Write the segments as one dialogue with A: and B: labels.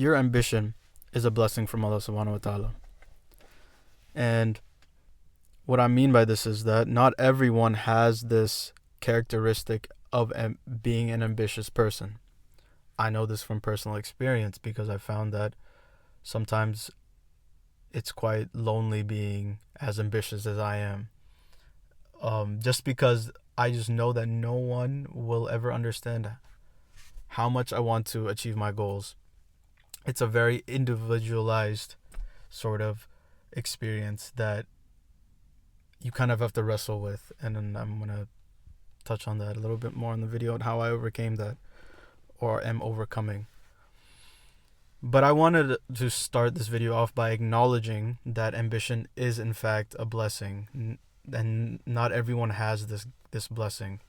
A: your ambition is a blessing from Allah subhanahu wa ta'ala. And what I mean by this is that not everyone has this characteristic of being an ambitious person. I know this from personal experience because I found that sometimes it's quite lonely being as ambitious as I am. Just because I just know that no one will ever understand how much I want to achieve my goals. It's a very individualized sort of experience that you kind of have to wrestle with. And then I'm going to touch on that a little bit more in the video and how I overcame that or am overcoming. But I wanted to start this video off by acknowledging that ambition is in fact a blessing, and not everyone has this blessing.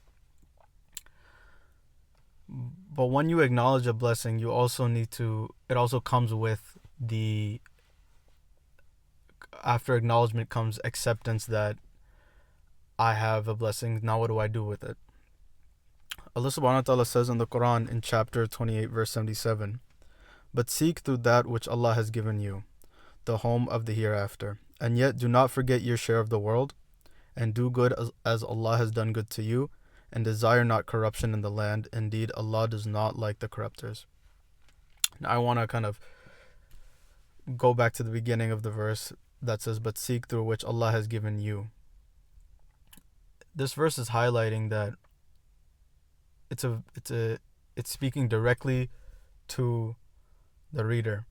A: But when you acknowledge a blessing, you also need to, it also comes with the, after acknowledgement comes acceptance that I have a blessing. Now what do I do with it? Allah subhanahu wa ta'ala says in the Quran in chapter 28 verse 77, "But seek through that which Allah has given you, the home of the hereafter, and yet do not forget your share of the world, and do good as Allah has done good to you, and desire not corruption in the land. Indeed, Allah does not like the corruptors." Now I want to kind of go back to the beginning of the verse that says, "But seek through which Allah has given you." This verse is highlighting that it's speaking directly to the reader,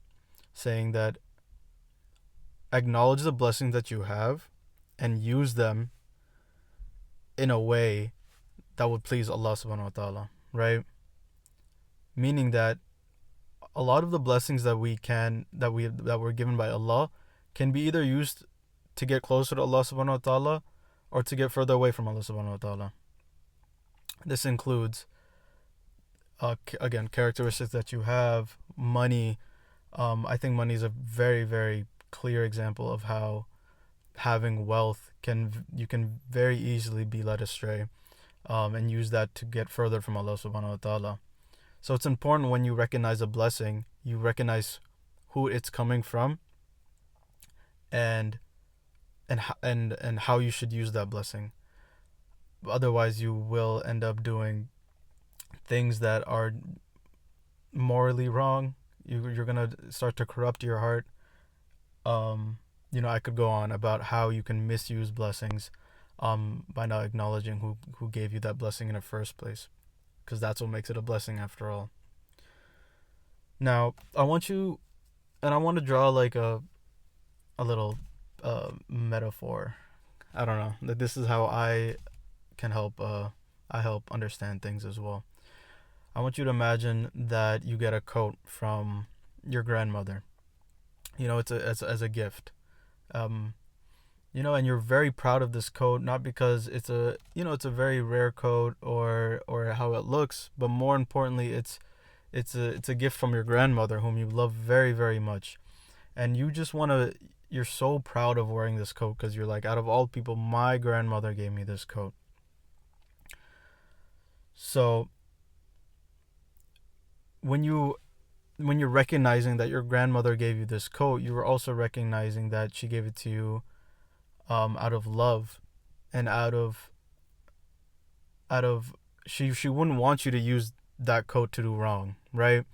A: saying that acknowledge the blessings that you have and use them in a way that would please Allah subhanahu wa ta'ala, right? Meaning that a lot of the blessings that we're given by Allah can be either used to get closer to Allah subhanahu wa ta'ala or to get further away from Allah subhanahu wa ta'ala. This includes again, characteristics that you have, money. I think money is a very, very clear example of how having wealth you can very easily be led astray, and use that to get further from Allah subhanahu wa ta'ala. So it's important when you recognize a blessing, you recognize who it's coming from and how you should use that blessing. Otherwise, you will end up doing things that are morally wrong. You're gonna start to corrupt your heart. I could go on about how you can misuse blessings by not acknowledging who gave you that blessing in the first place, because that's what makes it a blessing after all. Now I want to draw like a little metaphor. I don't know, that this is how I can help understand things as well. I want you to imagine that you get a coat from your grandmother. It's as a gift. And you're very proud of this coat, not because it's a very rare coat or how it looks, but more importantly, it's a gift from your grandmother, whom you love very, very much. And you're so proud of wearing this coat because you're like, out of all people, my grandmother gave me this coat. So when you're recognizing that your grandmother gave you this coat, you were also recognizing that she gave it to you out of love, and out of she wouldn't want you to use that coat to do wrong, right?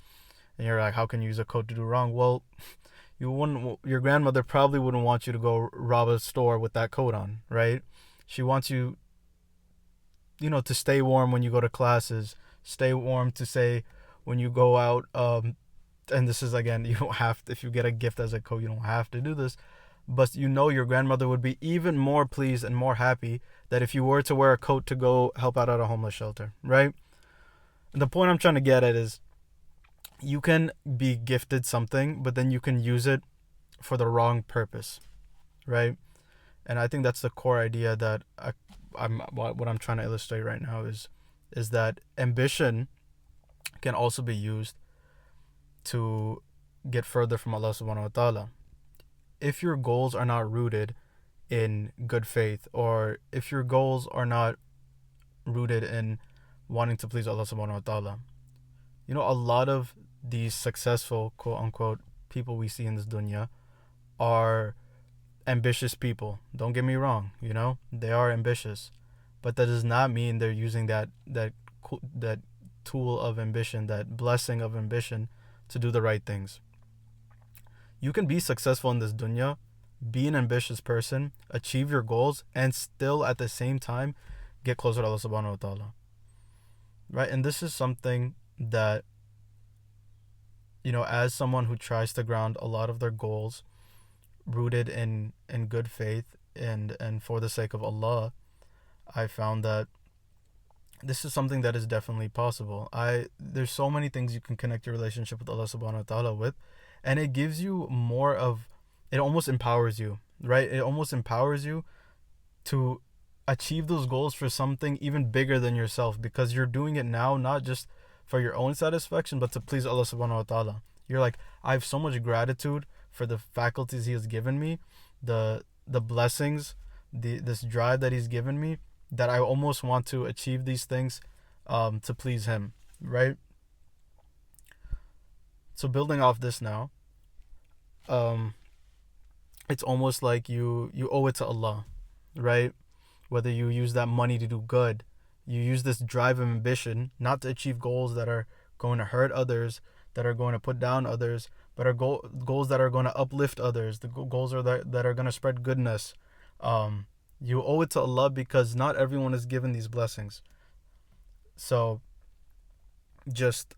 A: And you're like, how can you use a coat to do wrong? Well, your grandmother probably wouldn't want you to go rob a store with that coat on, right? She wants you to stay warm when you go to classes, stay warm to say when you go out, and this is, again, you don't have to, if you get a gift as a coat, you don't have to do this, but your grandmother would be even more pleased and more happy that if you were to wear a coat to go help out at a homeless shelter, right? And the point I'm trying to get at is, you can be gifted something, but then you can use it for the wrong purpose, right? And I think that's the core idea that what I'm trying to illustrate right now is that ambition can also be used to get further from Allah subhanahu wa ta'ala. If your goals are not rooted in good faith, or if your goals are not rooted in wanting to please Allah subhanahu wa ta'ala, a lot of these successful, quote unquote, people we see in this dunya are ambitious people. Don't get me wrong, they are ambitious, but that does not mean they're using that tool of ambition, that blessing of ambition, to do the right things. You can be successful in this dunya, be an ambitious person, achieve your goals, and still at the same time get closer to Allah subhanahu wa ta'ala. Right? And this is something that, as someone who tries to ground a lot of their goals rooted in good faith and for the sake of Allah, I found that this is something that is definitely possible. There's so many things you can connect your relationship with Allah subhanahu wa ta'ala with, and it gives you it almost empowers you, right? It almost empowers you to achieve those goals for something even bigger than yourself, because you're doing it now not just for your own satisfaction, but to please Allah subhanahu wa ta'ala. You're like, I have so much gratitude for the faculties He has given me, the blessings, this drive that He's given me, that I almost want to achieve these things to please Him, right? So building off this now, it's almost like you owe it to Allah, right? Whether you use that money to do good, you use this drive of ambition not to achieve goals that are going to hurt others, that are going to put down others, but are goals that are going to uplift others, the goals that are going to spread goodness. You owe it to Allah because not everyone is given these blessings. So just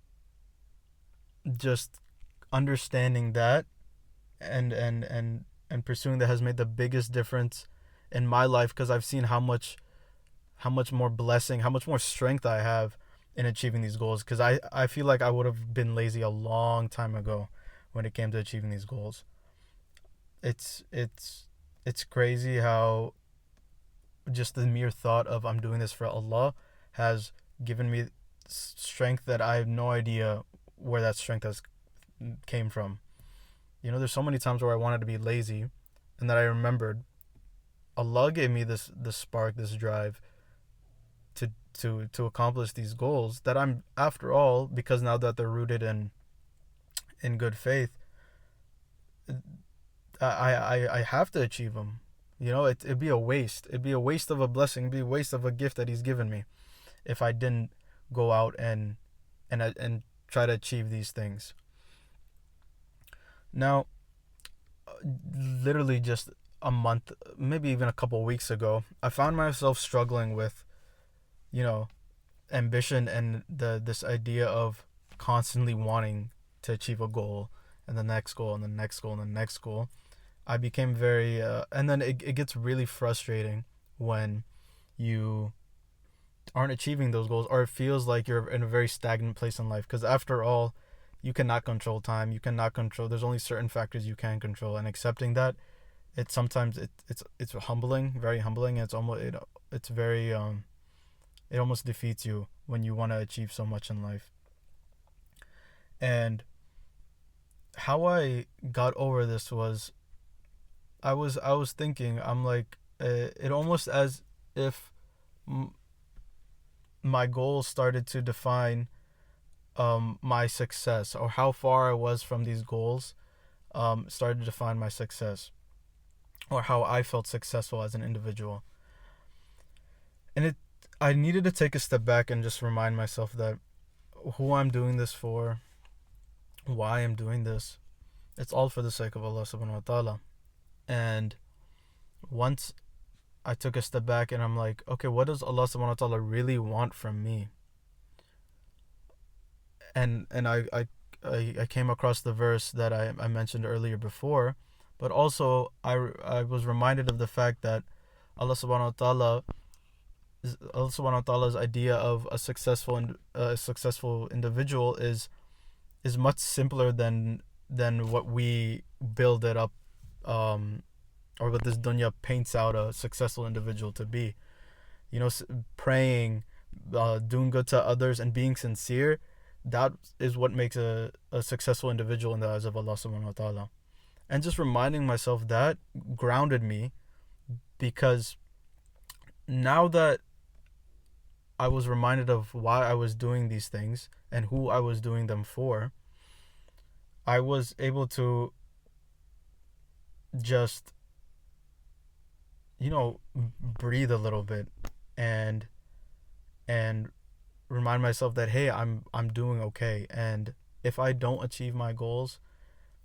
A: understanding that and pursuing that has made the biggest difference in my life, because I've seen how much more blessing, how much more strength I have in achieving these goals, because I feel like I would have been lazy a long time ago when it came to achieving these goals. It's crazy how just the mere thought of I'm doing this for Allah has given me strength that I have no idea where that strength has came from. There's so many times where I wanted to be lazy, and that I remembered Allah gave me this spark, this drive to accomplish these goals that I'm, after all, because now that they're rooted in good faith, I have to achieve them. It'd be a waste. It'd be a waste of a blessing. It'd be a waste of a gift that He's given me if I didn't go out and try to achieve these things. Now, literally just a month, maybe even a couple weeks ago, I found myself struggling with, ambition and this idea of constantly wanting to achieve a goal and the next goal and the next goal and the next goal. I became very, and then it gets really frustrating when you aren't achieving those goals, or it feels like you're in a very stagnant place in life, because after all, you cannot control time. You cannot control. There's only certain factors you can control, and accepting that, it's humbling, very humbling. And it's very it almost defeats you when you want to achieve so much in life. And how I got over this was, I was thinking, I'm like, it almost as if my goals started to define my success, or how far I was from these goals started to define my success, or how I felt successful as an individual. And I needed to take a step back and just remind myself that who I'm doing this for, why I'm doing this, it's all for the sake of Allah subhanahu wa ta'ala. And once I took a step back and I'm like, okay, what does Allah subhanahu wa ta'ala really want from me? And I came across the verse that I mentioned earlier before, but also I was reminded of the fact that Allah subhanahu wa ta'ala's idea of a successful individual is much simpler than what we build it up, or what this dunya paints out a successful individual to be. Praying, doing good to others, and being sincere, that is what makes a successful individual in the eyes of Allah subhanahu wa ta'ala. And just reminding myself that grounded me, because now that I was reminded of why I was doing these things and who I was doing them for, I was able to just, breathe a little bit and and remind myself that, hey, I'm doing okay. And if I don't achieve my goals,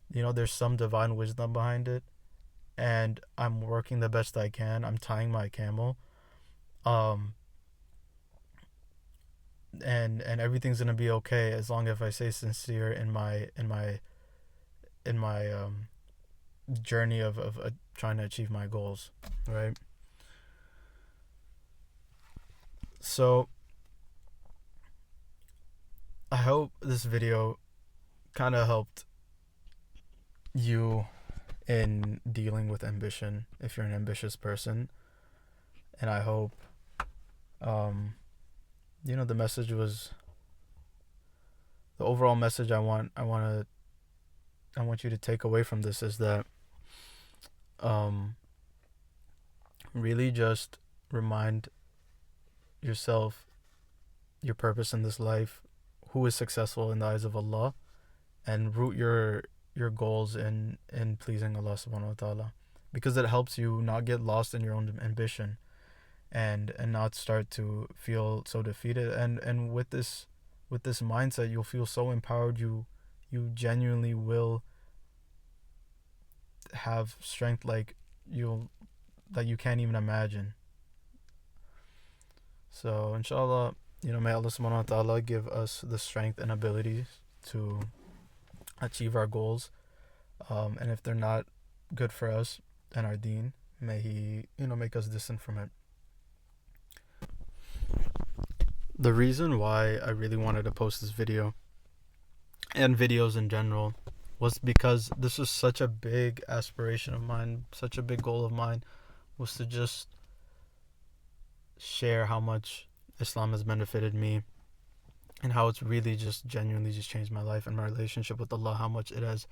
A: there's some divine wisdom behind it, and I'm working the best I can. I'm tying my camel. Um and everything's gonna be okay as long as I stay sincere in my journey of trying to achieve my goals, right? So I hope this video kind of helped you in dealing with ambition if you're an ambitious person. And I hope the overall message I want you to take away from this is that really just remind yourself your purpose in this life, who is successful in the eyes of Allah, and root your goals in pleasing Allah subhanahu wa ta'ala, because it helps you not get lost in your own ambition and not start to feel so defeated. And with this mindset, you'll feel so empowered. You genuinely will have strength that you can't even imagine. So inshallah, may Allah subhanahu wa ta'ala give us the strength and abilities to achieve our goals. And if they're not good for us and our deen, may He, make us distant from it. The reason why I really wanted to post this video and videos in general was because this was such a big aspiration of mine, such a big goal of mine, was to just share how much Islam has benefited me and how it's really just genuinely just changed my life and my relationship with Allah, how much it has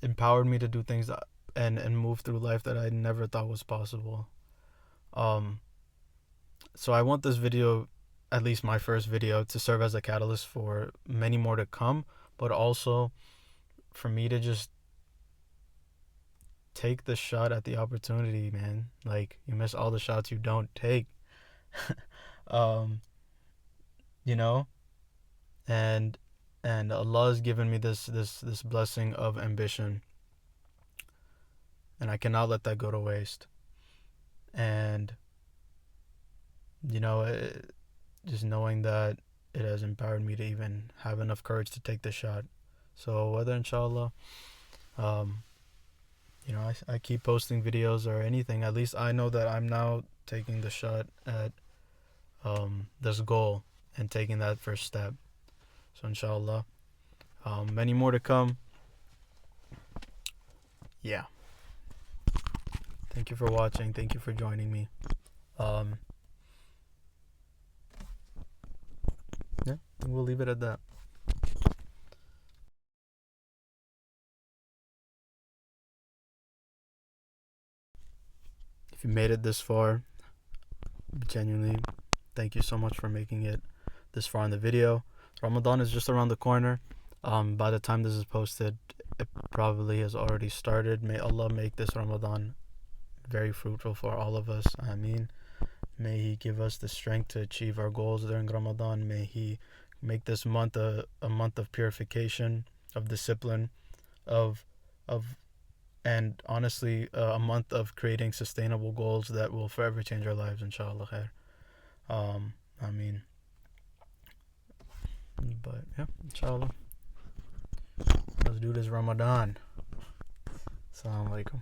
A: empowered me to do things and move through life that I never thought was possible. So I want this video, at least my first video, to serve as a catalyst for many more to come, but also for me to just take the shot at the opportunity, man. Like, you miss all the shots you don't take. And Allah has given me this blessing of ambition, and I cannot let that go to waste. And just knowing that it has empowered me to even have enough courage to take the shot. So whether inshallah I keep posting videos or anything, at least I know that I'm now taking the shot at this goal and taking that first step. So inshallah, many more to come. Yeah. Thank you for watching. Thank you for joining me. Yeah, we'll leave it at that. If you made it this far, genuinely, thank you so much for making it this far in the video. Ramadan is just around the corner. By the time this is posted, it probably has already started. May Allah make this Ramadan very fruitful for all of us. Ameen. May He give us the strength to achieve our goals during Ramadan. May He make this month a month of purification, of discipline, and honestly, a month of creating sustainable goals that will forever change our lives, inshallah khair. Ameen. But yeah, inshallah, let's do this Ramadan. Salaamualaikum.